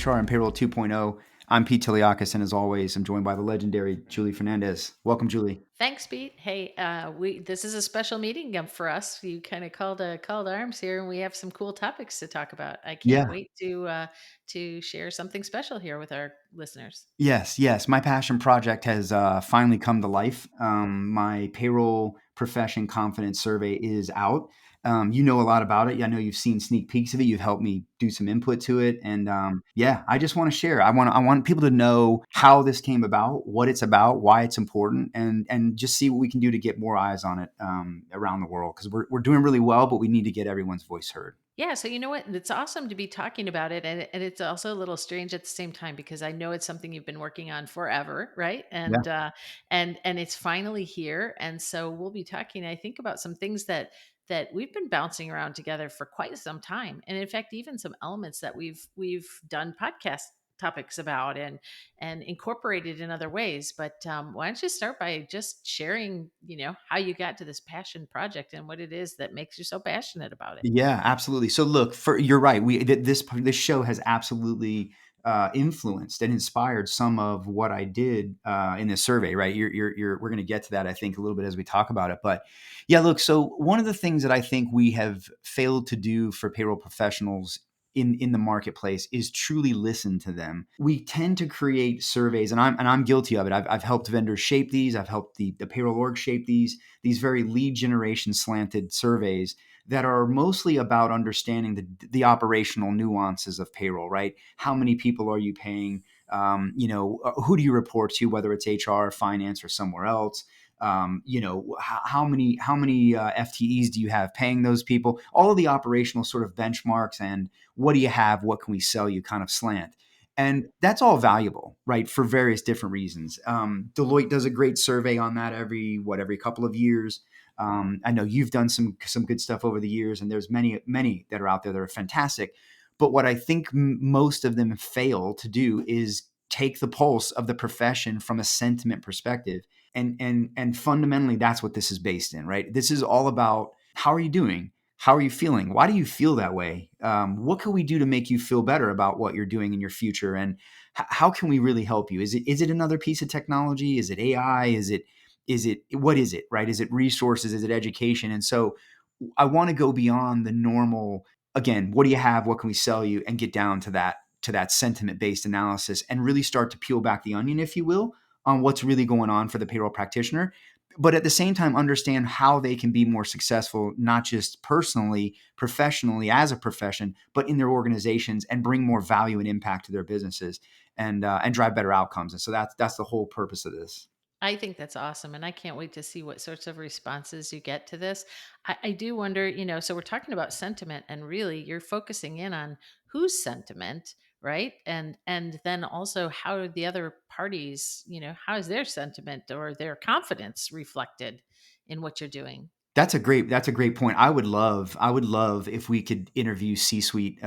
HR and Payroll 2.0. I'm Pete Tiliakis, and as always, I'm joined by the legendary Julie Fernandez. Welcome, Julie. Thanks, Pete. Hey, we this is a special meeting for us. You kind of called arms here, and we have some cool topics to talk about. I can't Yeah. wait to share something special here with our listeners. Yes. My passion project has finally come to life. My payroll profession confidence survey is out. You know a lot about it. I know you've seen sneak peeks of it. You've helped me do some input to it, and yeah, I just want to share. I want people to know how this came about, what it's about, why it's important, and just see what we can do to get more eyes on it around the world because we're doing really well, but we need to get everyone's voice heard. Yeah, so you know what? It's awesome to be talking about it, and it's also a little strange at the same time because I know it's something you've been working on forever, right? Yeah. And it's finally here, and so we'll be talking, I think, about some things that we've been bouncing around together for quite some time, and in fact, even some elements that we've done podcast topics about and incorporated in other ways. But why don't you start by just sharing, how you got to this passion project and what it is that makes you so passionate about it? Yeah, absolutely. So look, you're right. This show has absolutely influenced and inspired some of what I did in this survey. Right, we're going to get to that, I think, a little bit as we talk about it. But yeah, look. So one of the things that I think we have failed to do for payroll professionals in the marketplace is truly listen to them. We tend to create surveys, and I'm guilty of it. I've helped vendors shape these. I've helped the payroll org shape these very lead generation slanted surveys that are mostly about understanding the operational nuances of payroll, right? How many people are you paying? Who do you report to, whether it's HR, finance, or somewhere else? How many FTEs do you have paying those people? All of the operational sort of benchmarks and what do you have? What can we sell you? Kind of slant. And that's all valuable, right? For various different reasons. Deloitte does a great survey on that every couple of years. I know you've done some good stuff over the years, and there's many that are out there that are fantastic. But what I think most of them fail to do is take the pulse of the profession from a sentiment perspective, and fundamentally, that's what this is based in, right? This is all about how are you doing? How are you feeling? Why do you feel that way? What can we do to make you feel better about what you're doing in your future? And how can we really help you? Is it another piece of technology? Is it AI? Is it what is it, right? Is it resources? Is it education? And so I want to go beyond the normal, again, what do you have? What can we sell you? And get down to that sentiment based analysis and really start to peel back the onion, if you will, on what's really going on for the payroll practitioner. But at the same time, understand how they can be more successful, not just personally, professionally as a profession, but in their organizations and bring more value and impact to their businesses and drive better outcomes. And so that's the whole purpose of this. I think that's awesome. And I can't wait to see what sorts of responses you get to this. I do wonder, so we're talking about sentiment and really you're focusing in on whose sentiment, right? And then also how are the other parties, how is their sentiment or their confidence reflected in what you're doing? That's a great point. I would love if we could interview C-suite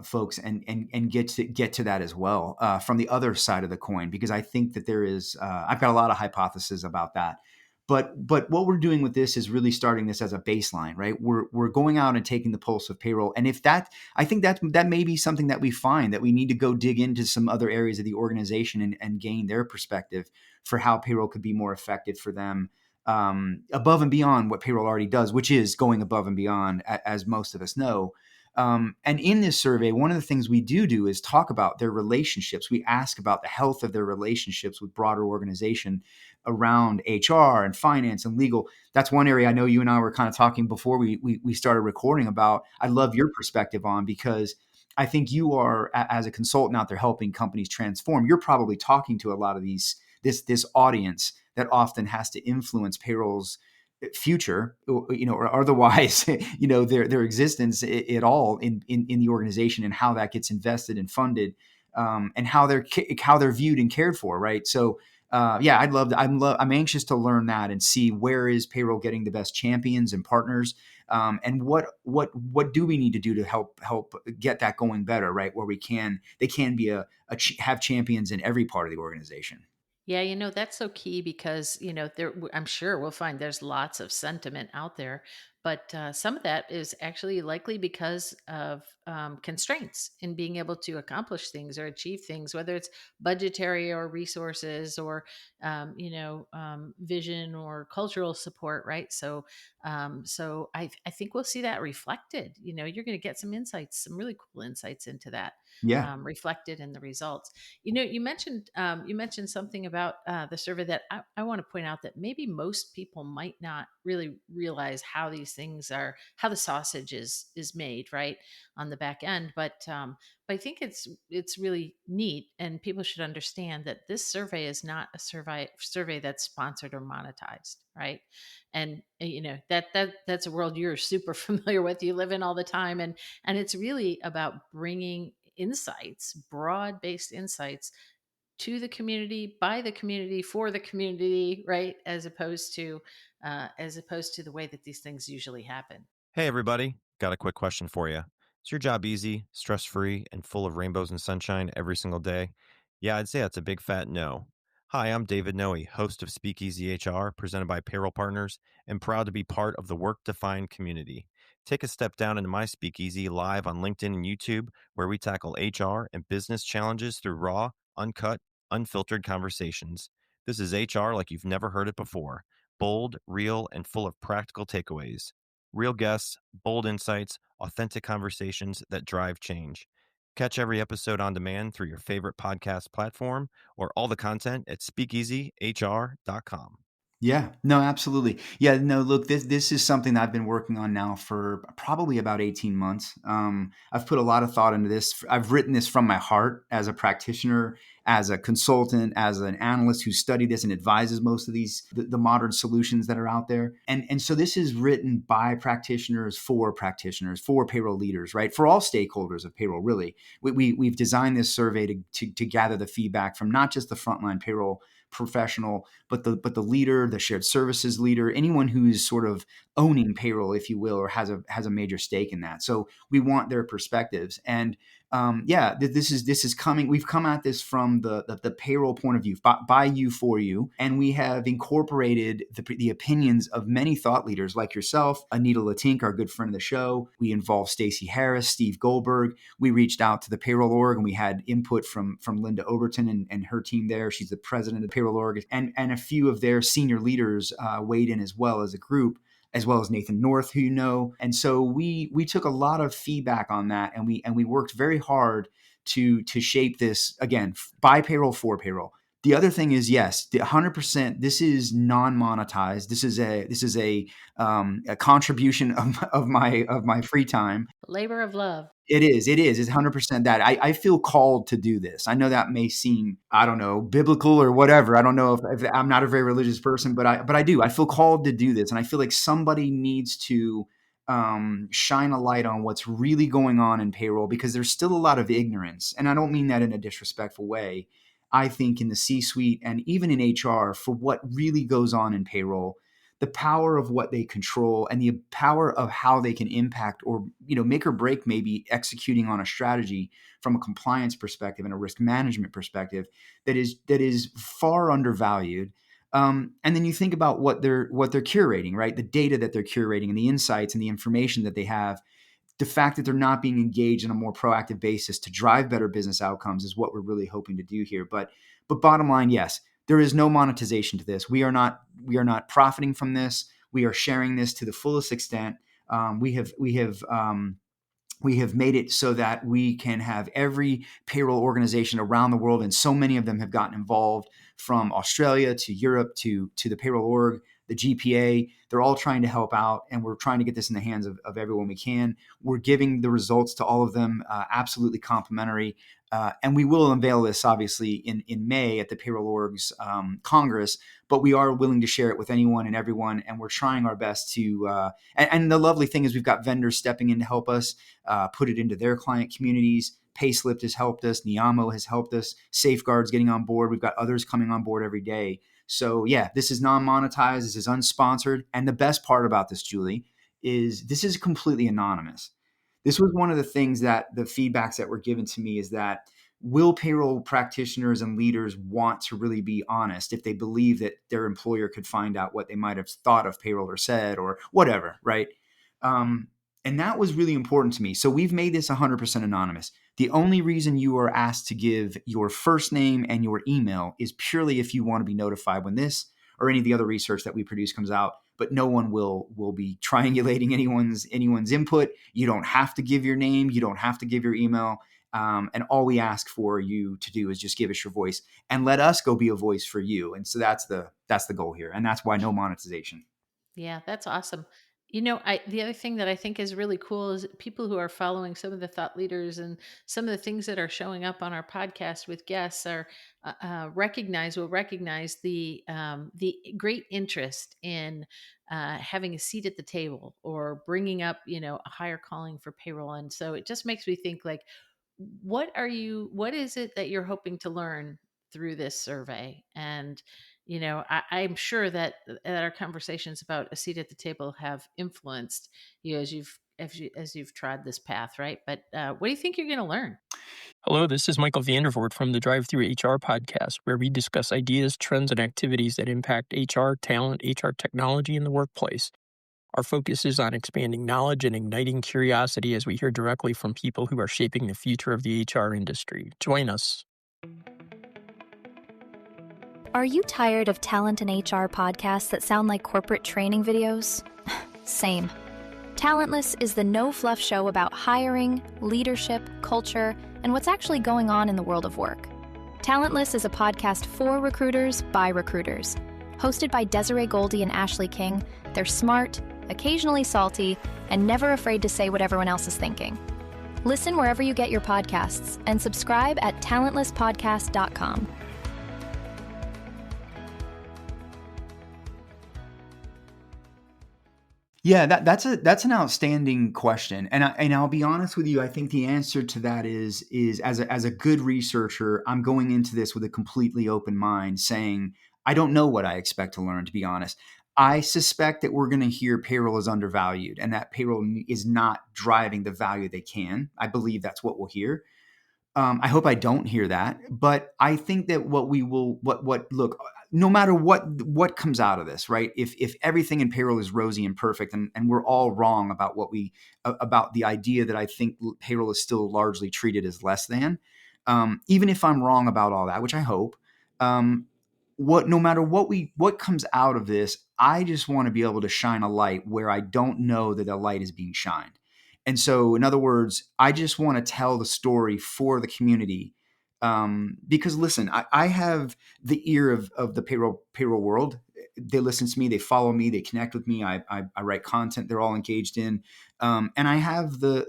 folks and get to that as well from the other side of the coin, because I think that there is I've got a lot of hypotheses about that. But what we're doing with this is really starting this as a baseline, right? We're going out and taking the pulse of payroll, and if that I think that may be something that we find that we need to go dig into some other areas of the organization and gain their perspective for how payroll could be more effective for them, above and beyond what payroll already does, which is going above and beyond, as most of us know. And in this survey, one of the things we do is talk about their relationships. We ask about the health of their relationships with broader organization around HR and finance and legal. That's one area I know you and I were kind of talking before we started recording about. I love your perspective on, because I think you are, as a consultant out there helping companies transform, you're probably talking to a lot of this audience that often has to influence payroll's future, or otherwise, their existence at all in the organization, and how that gets invested and funded, and how they're viewed and cared for, right? So, yeah, I'm anxious to learn that and see where is payroll getting the best champions and partners, and what do we need to do to help get that going better, right? Where they can be have champions in every part of the organization. Yeah, that's so key because, I'm sure we'll find there's lots of sentiment out there, But some of that is actually likely because of constraints in being able to accomplish things or achieve things, whether it's budgetary or resources or vision or cultural support, right? So I think we'll see that reflected. You're going to get some insights, some really cool insights into that, Yeah. reflected in the results. You mentioned something about the survey that I want to point out, that maybe most people might not really realize how the sausage is made, right, on the back end. But I think it's really neat, and people should understand that this survey is not a survey that's sponsored or monetized, right? And that's a world you're super familiar with, you live in all the time, and it's really about bringing insights, broad based insights, to the community, by the community, for the community, right? As opposed to the way that these things usually happen. Hey, everybody. Got a quick question for you. Is your job easy, stress free, and full of rainbows and sunshine every single day? Yeah, I'd say that's a big fat no. Hi, I'm David Noe, host of Speakeasy HR, presented by Payroll Partners, and proud to be part of the Work Defined community. Take a step down into my Speakeasy live on LinkedIn and YouTube, where we tackle HR and business challenges through raw, uncut, unfiltered conversations. This is HR like you've never heard it before, bold, real, and full of practical takeaways. Real guests, bold insights, authentic conversations that drive change. Catch every episode on demand through your favorite podcast platform or all the content at speakeasyhr.com. Yeah, no, absolutely. Yeah, no, look, this is something that I've been working on now for probably about 18 months. I've put a lot of thought into this. I've written this from my heart as a practitioner, as a consultant, as an analyst who studied this and advises most of the modern solutions that are out there. And so this is written by practitioners, for payroll leaders, right? For all stakeholders of payroll, really. We've designed this survey to gather the feedback from not just the frontline payroll professional, but the leader, the shared services leader, anyone who's sort of owning payroll, if you will, or has a major stake in that. So we want their perspectives. And yeah, this is coming. We've come at this from the payroll point of view, by you, for you, and we have incorporated the opinions of many thought leaders like yourself, Anita Latink, our good friend of the show. We involved Stacey Harris, Steve Goldberg. We reached out to the payroll org, and we had input from Linda Overton and her team there. She's the president of the payroll org, and a few of their senior leaders weighed in as well as a group, as well as Nathan North, who you know. And so we took a lot of feedback on that, and we worked very hard to shape this, again, by payroll, for payroll. The other thing is, yes, 100%. This is non-monetized. This is a contribution of my free time. Labor of love. It is. It is. It's 100% that. I feel called to do this. I know that may seem, I don't know, biblical or whatever. I don't know if I'm not a very religious person, but I do. I feel called to do this, and I feel like somebody needs to shine a light on what's really going on in payroll, because there's still a lot of ignorance, and I don't mean that in a disrespectful way. I think in the C-suite and even in HR, for what really goes on in payroll, the power of what they control and the power of how they can impact or make or break maybe executing on a strategy from a compliance perspective and a risk management perspective that is far undervalued. And then you think about what they're curating, right? The data that they're curating and the insights and the information that they have. The fact that they're not being engaged on a more proactive basis to drive better business outcomes is what we're really hoping to do here. But bottom line, yes, there is no monetization to this. We are not profiting from this. We are sharing this to the fullest extent. We have made it so that we can have every payroll organization around the world, and so many of them have gotten involved, from Australia to Europe to the payroll org, the GPA. They're all trying to help out, and we're trying to get this in the hands of everyone we can. We're giving the results to all of them, absolutely complimentary. And we will unveil this obviously in May at the Payroll Org's Congress, but we are willing to share it with anyone and everyone, and we're trying our best to. And the lovely thing is we've got vendors stepping in to help us put it into their client communities. Payslip has helped us. Niamo has helped us. Safeguard's getting on board. We've got others coming on board every day. So yeah, this is non-monetized. This is unsponsored. And the best part about this, Julie, is this is completely anonymous. This was one of the things that the feedbacks that were given to me is that, will payroll practitioners and leaders want to really be honest if they believe that their employer could find out what they might have thought of payroll or said or whatever, right? Um, and that was really important to me. So we've made this 100% anonymous. The only reason you are asked to give your first name and your email is purely if you want to be notified when this or any of the other research that we produce comes out. But no one will be triangulating anyone's input. You don't have to give your name. You don't have to give your email. And all we ask for you to do is just give us your voice and let us go be a voice for you. And so that's the goal here, and that's why no monetization. Yeah, that's awesome. The other thing that I think is really cool is people who are following some of the thought leaders and some of the things that are showing up on our podcast with guests are will recognize the great interest in having a seat at the table or bringing up a higher calling for payroll. And so it just makes me think like, what is it that you're hoping to learn through this survey? And I'm sure that our conversations about a seat at the table have influenced you as you've trod this path, right? But what do you think you're going to learn? Hello, this is Michael Vandervoort from the Drive Through HR podcast, where we discuss ideas, trends, and activities that impact HR, talent, HR technology, and the workplace. Our focus is on expanding knowledge and igniting curiosity as we hear directly from people who are shaping the future of the HR industry. Join us. Are you tired of talent and HR podcasts that sound like corporate training videos? Same. Talentless is the no-fluff show about hiring, leadership, culture, and what's actually going on in the world of work. Talentless is a podcast for recruiters by recruiters. Hosted by Desiree Goldie and Ashley King, they're smart, occasionally salty, and never afraid to say what everyone else is thinking. Listen wherever you get your podcasts and subscribe at talentlesspodcast.com. Yeah, that's an outstanding question, and I'll be honest with you. I think the answer to that is as a good researcher, I'm going into this with a completely open mind, saying I don't know what I expect to learn. To be honest, I suspect that we're going to hear payroll is undervalued, and that payroll is not driving the value they can. I believe that's what we'll hear. I hope I don't hear that, but I think that what look, no matter what comes out of this, right? If everything in payroll is rosy and perfect, and we're all wrong about about the idea that I think payroll is still largely treated as less than, even if I'm wrong about all that, which I hope, no matter what comes out of this, I just want to be able to shine a light where I don't know that a light is being shined. And so, in other words, I just want to tell the story for the community. Because listen, I have the ear of the payroll world. They listen to me, they follow me, they connect with me. I write content they're all engaged in, and I have the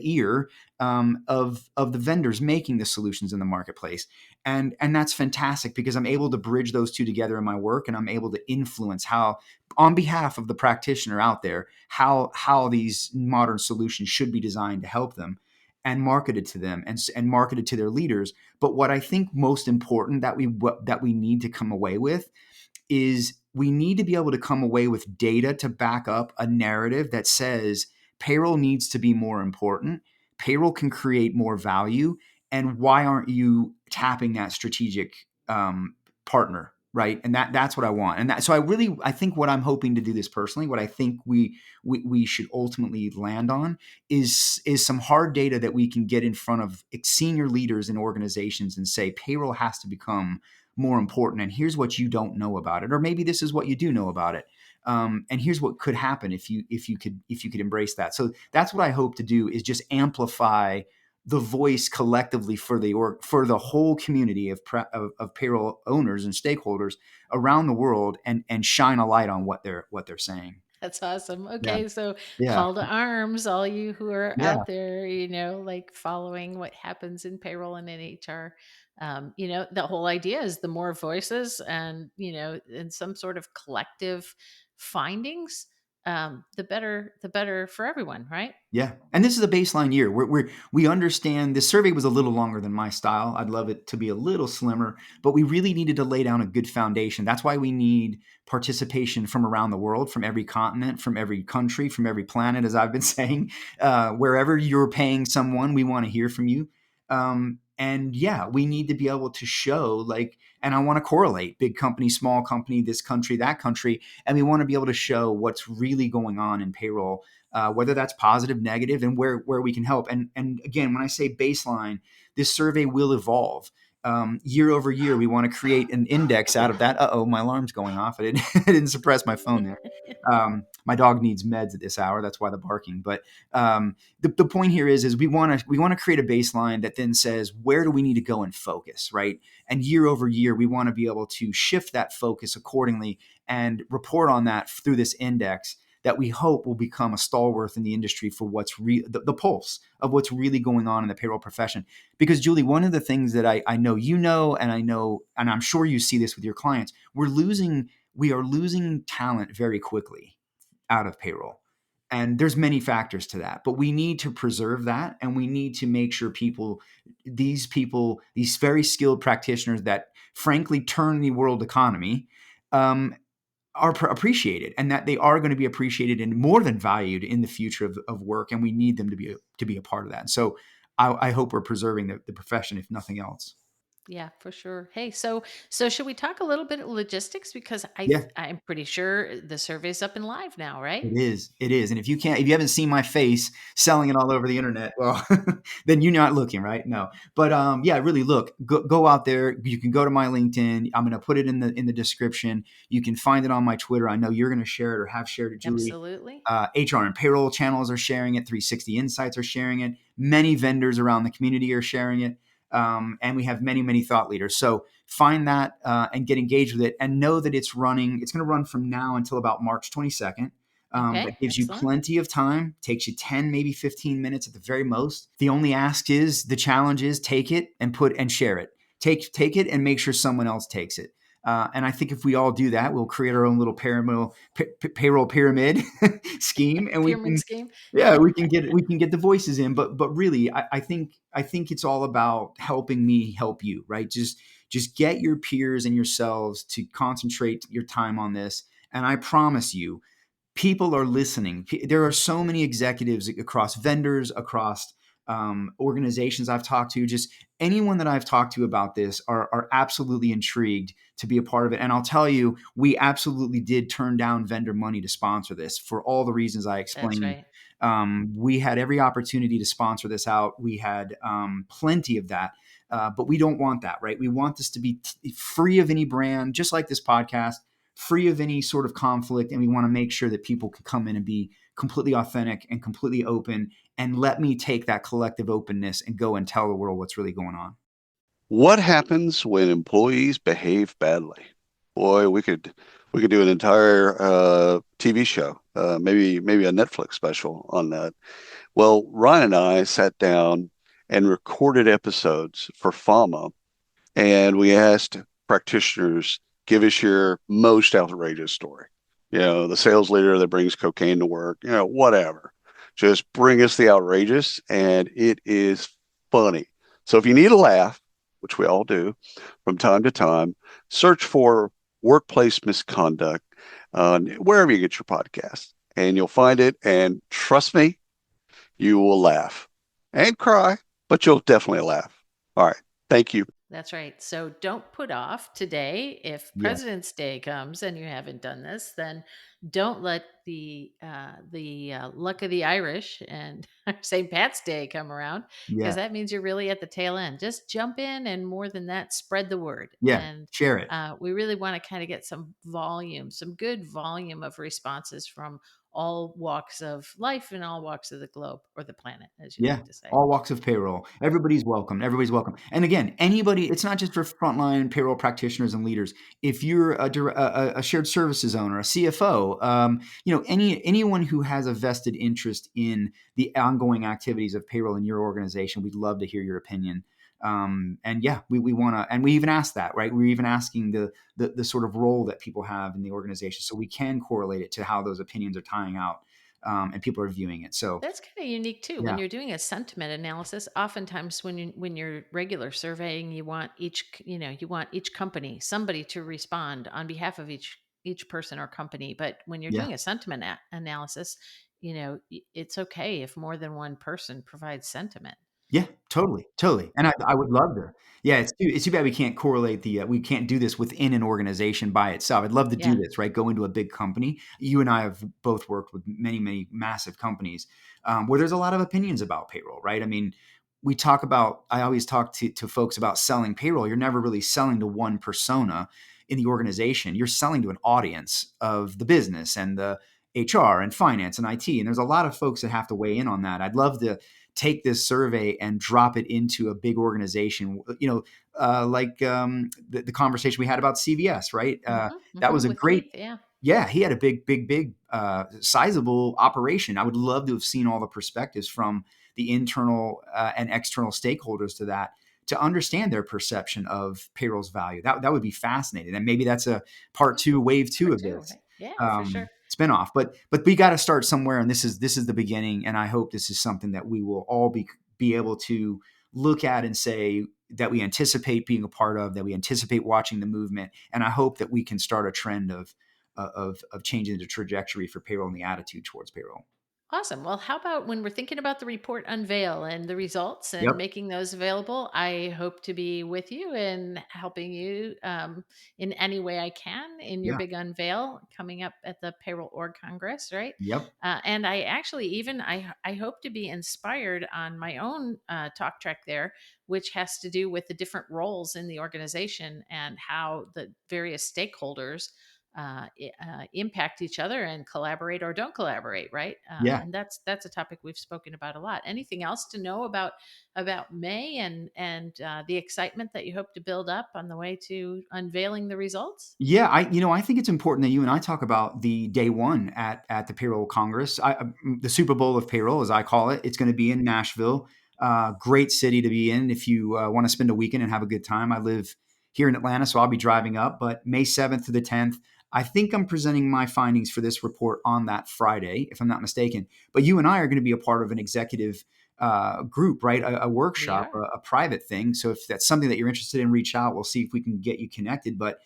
ear of the vendors making the solutions in the marketplace, and that's fantastic because I'm able to bridge those two together in my work, and I'm able to influence how, on behalf of the practitioner out there, how these modern solutions should be designed to help them and marketed to them and marketed to their leaders. But what I think most important that we need to come away with is we need to be able to come away with data to back up a narrative that says payroll needs to be more important, payroll can create more value, and why aren't you tapping that strategic partner, right? And that's what I want. And so I think what I'm hoping to do this personally, what I think we should ultimately land on is some hard data that we can get in front of senior leaders in organizations and say payroll has to become more important, and here's what you don't know about it, or maybe this is what you do know about it, and here's what could happen if you could embrace that. So that's what I hope to do, is just amplify the voice collectively for the whole community of payroll owners and stakeholders around the world, and shine a light on what they're saying. That's awesome. Yeah, Okay, so yeah, call to arms, all you who are yeah, out there, like following what happens in payroll and in HR. The whole idea is the more voices and some sort of collective findings, the better for everyone, right? yeah. And this is a baseline year. We understand this survey was a little longer than my style. I'd love it to be a little slimmer, but we really needed to lay down a good foundation. That's why we need participation from around the world, from every continent, from every country, from every planet, as I've been saying. Wherever you're paying someone, we want to hear from you. And yeah, we need to be able to show like, and I want to correlate big company, small company, this country, that country, and we want to be able to show what's really going on in payroll, whether that's positive, negative, and where we can help. And again, when I say baseline, this survey will evolve. Year over year, we want to create an index out of that. Uh-oh, my alarm's going off. I didn't suppress my phone there. My dog needs meds at this hour. That's why the barking. But the point here is we want to create a baseline that then says, where do we need to go and focus, right? And year over year, we want to be able to shift that focus accordingly and report on that through this index that we hope will become a stalwart in the industry for what's the pulse of what's really going on in the payroll profession. Because Julie, one of the things that I know, and I know, and I'm sure you see this with your clients, we are losing talent very quickly out of payroll. And there's many factors to that, but we need to preserve that, and we need to make sure these very skilled practitioners that frankly turn the world economy, are appreciated, and that they are going to be appreciated and more than valued in the future of work. And we need them to be a part of that. So I hope we're preserving the profession, if nothing else. Yeah, for sure. Hey, so should we talk a little bit of logistics, because Yeah. I'm pretty sure the survey's up and live now, right? It is. It is. And if you haven't seen my face selling it all over the internet, well, then you're not looking, right? No. But yeah, really look, go out there. You can go to my LinkedIn. I'm going to put it in the description. You can find it on my Twitter. I know you're going to share it or have shared it, Julie. Absolutely. HR and payroll channels are sharing it. 360 Insights are sharing it. Many vendors around the community are sharing it. And we have many, many thought leaders. So find that and get engaged with it, and know that it's running. It's going to run from now until about March 22nd. That Okay, gives you excellent. plenty of time, takes you 10, maybe 15 minutes at the very most. The only ask is, the challenge is, take it and share it. Take it and make sure someone else takes it. And I think if we all do that, we'll create our own little payroll pyramid scheme, and we Pyramid can, scheme. yeah, we can get the voices in. But really, I think it's all about helping me help you, right? Just get your peers and yourselves to concentrate your time on this, and I promise you, people are listening. There are so many executives across vendors, across organizations I've talked to. Just anyone that I've talked to about this are absolutely intrigued to be a part of it. And I'll tell you, we absolutely did turn down vendor money to sponsor this for all the reasons I That's explained. right. We had every opportunity to sponsor this out. We had plenty of that. But we don't want that, right? We want this to be free of any brand, just like this podcast, free of any sort of conflict. And we want to make sure that people can come in and be completely authentic and completely open, and let me take that collective openness and go and tell the world what's really going on. What happens when employees behave badly? Boy, we could do an entire TV show, maybe a Netflix special on that. Well, Ryan and I sat down and recorded episodes for FAMA, and we asked practitioners, give us your most outrageous story. The sales leader that brings cocaine to work, whatever. Just bring us the outrageous, and it is funny. So if you need a laugh, which we all do from time to time, search for workplace misconduct wherever you get your podcast, and you'll find it. And trust me, you will laugh and cry, but you'll definitely laugh. All right. Thank you. That's right. So don't put off today. If Yeah. President's Day comes and you haven't done this, then don't let the luck of the Irish and St. Pat's Day come around, because Yeah. that means you're really at the tail end. Just jump in, and more than that, spread the word. Yeah. And Share it. we really want to kind of get some volume, some good volume of responses from all walks of life and all walks of the globe, or the planet, as you Yeah, like to say. all walks of payroll. Everybody's welcome. Everybody's welcome. And again, anybody, it's not just for frontline payroll practitioners and leaders. If you're a shared services owner, a CFO, anyone who has a vested interest in the ongoing activities of payroll in your organization, we'd love to hear your opinion. And yeah, we want to, and we even ask that, right? We're even asking the sort of role that people have in the organization, so we can correlate it to how those opinions are tying out, and people are viewing it. So That's kind of unique too. When yeah. you're doing a sentiment analysis, oftentimes when you're regular surveying, you want each company, somebody to respond on behalf of each person or company. But when you're Yeah. doing a sentiment analysis, it's okay if more than one person provides sentiment. Yeah, totally, totally, and I would love to. Yeah, it's too bad we can't correlate we can't do this within an organization by itself. I'd love to do Yeah. this, right? Go into a big company. You and I have both worked with many, many massive companies, where there's a lot of opinions about payroll, right? I mean, I always talk to folks about selling payroll. You're never really selling to one persona in the organization. You're selling to an audience of the business and the HR and finance and IT, and there's a lot of folks that have to weigh in on that. I'd love to take this survey and drop it into a big organization, the conversation we had about CVS, right? That was a With great, Keith, yeah. yeah, he had a big, sizable operation. I would love to have seen all the perspectives from the internal and external stakeholders to that, to understand their perception of payroll's value. That would be fascinating. And maybe that's a part Mm, two, wave two part of 2, this right? Yeah, for sure. spinoff. But we got to start somewhere, and this is the beginning. And I hope this is something that we will all be able to look at and say that we anticipate being a part of, that we anticipate watching the movement, and I hope that we can start a trend of changing the trajectory for payroll and the attitude towards payroll. Awesome. Well, how about when we're thinking about the report unveil and the results and Yep. making those available? I hope to be with you and helping you in any way I can in your Yeah. big unveil coming up at the Payroll Org Congress, right? Yep. And I actually even I hope to be inspired on my own talk track there, which has to do with the different roles in the organization and how the various stakeholders impact each other and collaborate or don't collaborate, right? Yeah. And that's a topic we've spoken about a lot. Anything else to know about May and the excitement that you hope to build up on the way to unveiling the results? Yeah, I think it's important that you and I talk about the day one at the Payroll Congress, the Super Bowl of payroll, as I call it. It's going to be in Nashville. Great city to be in if you want to spend a weekend and have a good time. I live here in Atlanta, so I'll be driving up. But May 7th to the 10th, I think I'm presenting my findings for this report on that Friday, if I'm not mistaken. But you and I are going to be a part of an executive group, right? A We workshop, are. a private thing. So if that's something that you're interested in, reach out. We'll see if we can get you connected. But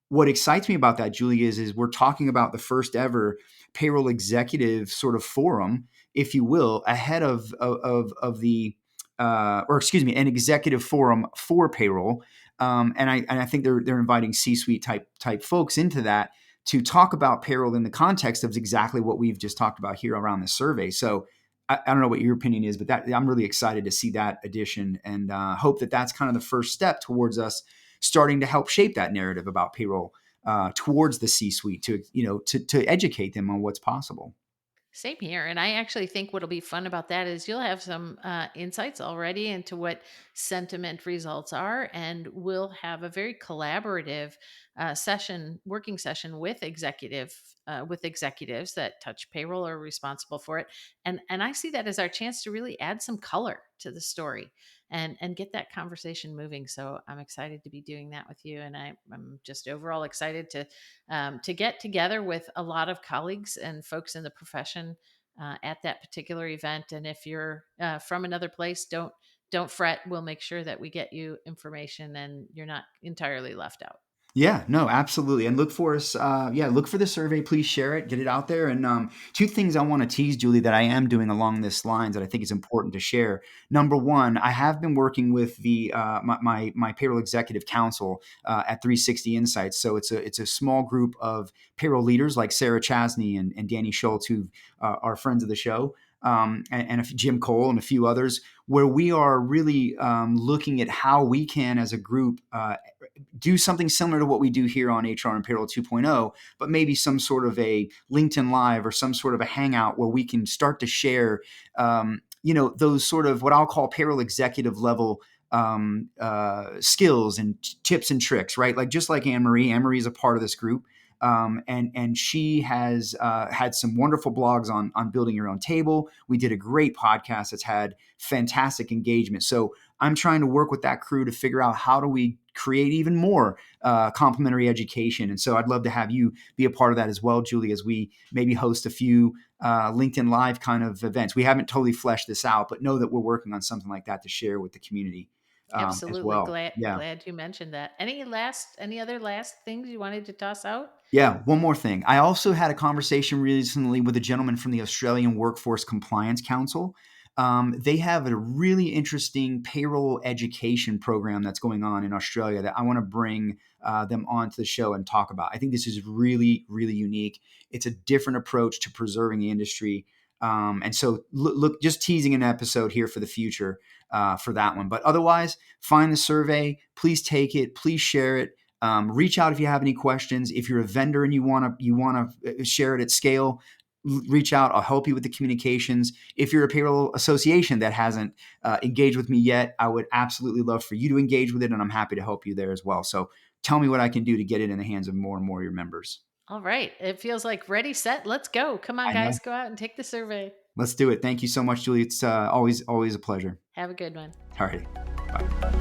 what excites me about that, Julie, is we're talking about the first ever payroll executive sort of forum, if you will, ahead of the or excuse me, an executive forum for payroll. And I think they're inviting C-suite type folks into that to talk about payroll in the context of exactly what we've just talked about here around the survey. So I don't know what your opinion is, but that I'm really excited to see that addition, and hope that that's kind of the first step towards us starting to help shape that narrative about payroll towards the C-suite, to to educate them on what's possible. Same here. And I actually think what'll be fun about that is you'll have some insights already into what sentiment results are. And we'll have a very collaborative working session with executives that touch payroll or are responsible for it. And I see that as our chance to really add some color to the story and get that conversation moving. So I'm excited to be doing that with you. And I'm just overall excited to get together with a lot of colleagues and folks in the profession at that particular event. And if you're from another place, don't fret. We'll make sure that we get you information and you're not entirely left out. Yeah, no, absolutely. And look for the survey. Please share it, get it out there. And two things I want to tease, Julie, that I am doing along this lines that I think is important to share. Number one, I have been working with the my payroll executive council at 360 Insights. So it's a small group of payroll leaders like Sarah Chasney and Danny Schultz, who are friends of the show. And Jim Cole and a few others, where we are really looking at how we can, as a group, do something similar to what we do here on HR and Payroll 2.0, but maybe some sort of a LinkedIn Live or some sort of a hangout where we can start to share, those sort of what I'll call payroll executive level skills and tips and tricks, right? Like just like Anne Marie is a part of this group. And she has had some wonderful blogs on building your own table. We did a great podcast that's had fantastic engagement. So I'm trying to work with that crew to figure out how do we create even more complementary education. And so I'd love to have you be a part of that as well, Julie, as we maybe host a few LinkedIn Live kind of events. We haven't totally fleshed this out, but know that we're working on something like that to share with the community as Absolutely. well. Glad Yeah. glad you mentioned that. Any other last things you wanted to toss out? Yeah, one more thing. I also had a conversation recently with a gentleman from the Australian Workforce Compliance Council. They have a really interesting payroll education program that's going on in Australia that I want to bring them onto the show and talk about. I think this is really, really unique. It's a different approach to preserving the industry. And so look, just teasing an episode here for the future for that one. But otherwise, find the survey. Please take it. Please share it. Reach out if you have any questions. If you're a vendor and you want to share it at scale, reach out. I'll help you with the communications. If you're a payroll association that hasn't engaged with me yet, I would absolutely love for you to engage with it, and I'm happy to help you there as well. So tell me what I can do to get it in the hands of more and more of your members. All right. It feels like ready, set, let's go. Come on, I know. guys, go out and take the survey. Let's do it. Thank you so much, Julie. It's always a pleasure. Have a good one. All right. Bye.